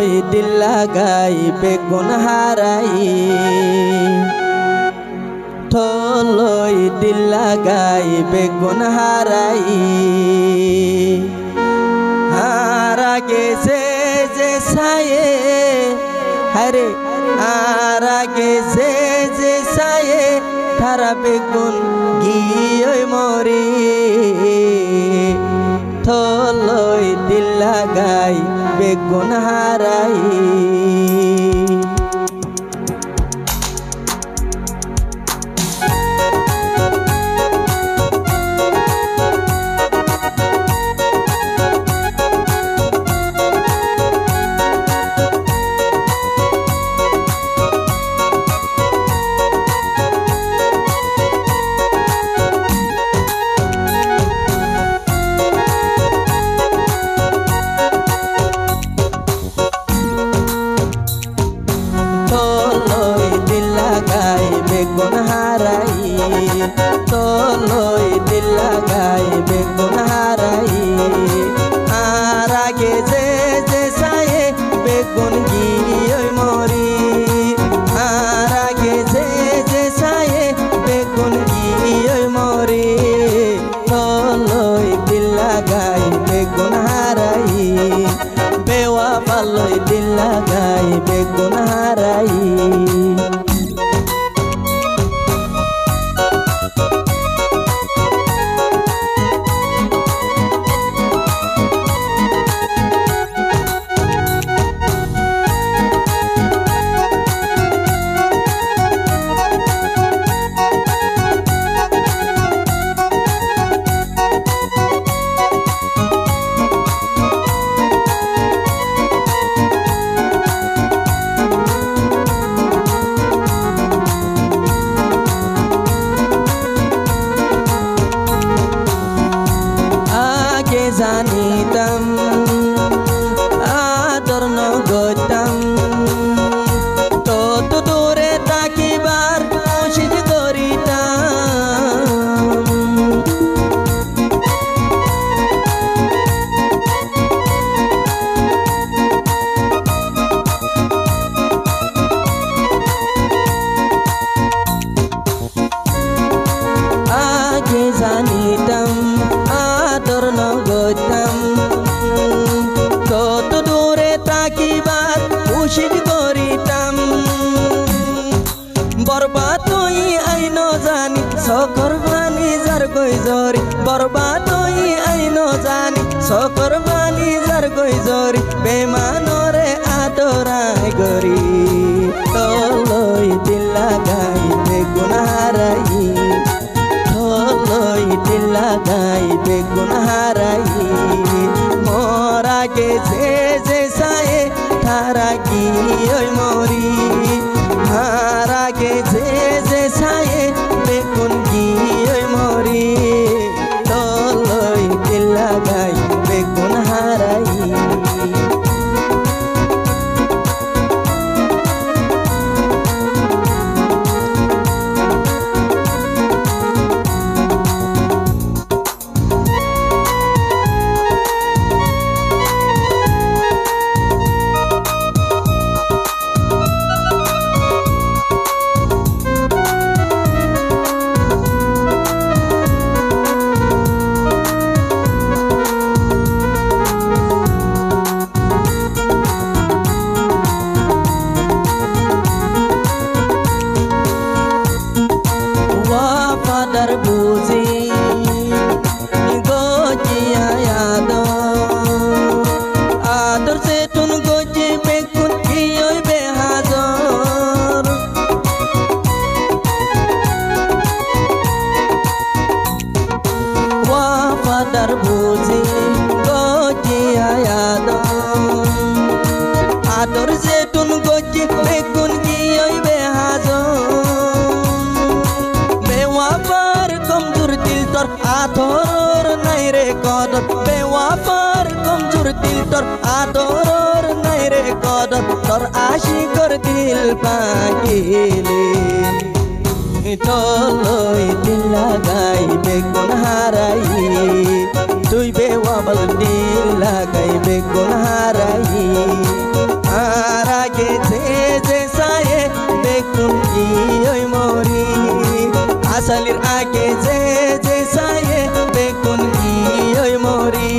লই দিল লাগাই বেগুন হারাই থলই দিল লাগাই বেগুন হারাই হারা গেছে যে ছায়ে হরে হারা গেছে যে ছায়ে তারা বেগুন গিয়ে মরি থলই দিল লাগাই বেগুন হারাই বেগুন হারাই তলই দিল লাগাই বেগুন হারাই আর আগে যে ছায়ে বেগুন গিয়ে মরি আর আগে যে ছায়ে বেগুন গিয়ে মরি তলই দিল লাগাই বেগুন হারাই বেওয়াফা লই দিল লাগাই বেগুন হারাই জানিতাম আদর নগতাম তত দূরে তাকিবার কোশিশ করিতাম আগে জানিতাম আদর নগতাম তত দূরে তাকিবার কোশিশ করিতাম বরবাদ হই আইন জানি সকর বানি যার গই জরি বরবাদ হই আইন জানি সকর বানি যার গই জরি বেমানরে আদরাই গরি তলই দিল লাগাই বেগুন হারাই থলই দিল লাগাই বেগুন হারাই মরা গেছে যে ছায়ে তারা গিয়ে মরি হারা গেছে যে ছায়ে বেগুন গিয়ে মরি তলই দিল লাগাই বেগুন হারাই वफादार बुझी गोजिया यादो आदर से तुन गोजी बेकुन कियो बेहाजर वफादार बुझी गोजिया यादो आदर से तुन गोजी बेकुन कियो बेहाजर आदर নাই রে কদর বেওয়াফার কমজোর দিল তোর আদর নাই রে কদর তোর আশিকর দিল পাগিলে তলই দিল লাগাই বেগুন হারাই তুই বেওয়াফার দিল লাগাই বেগুন হারাই তাকে যে যে সায়ে বেগুন ওই মরি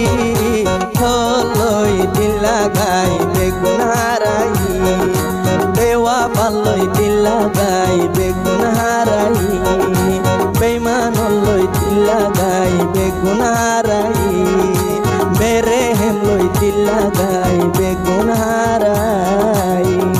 হলই দিল লাগাই বেগুন হারাই বেওয়া পালই দিল লাগাই বেগুন হারাই বেমান লই দিল লাগাই বেগুন হারাই বেরে হেম লই দিল লাগাই বেগুন হারাই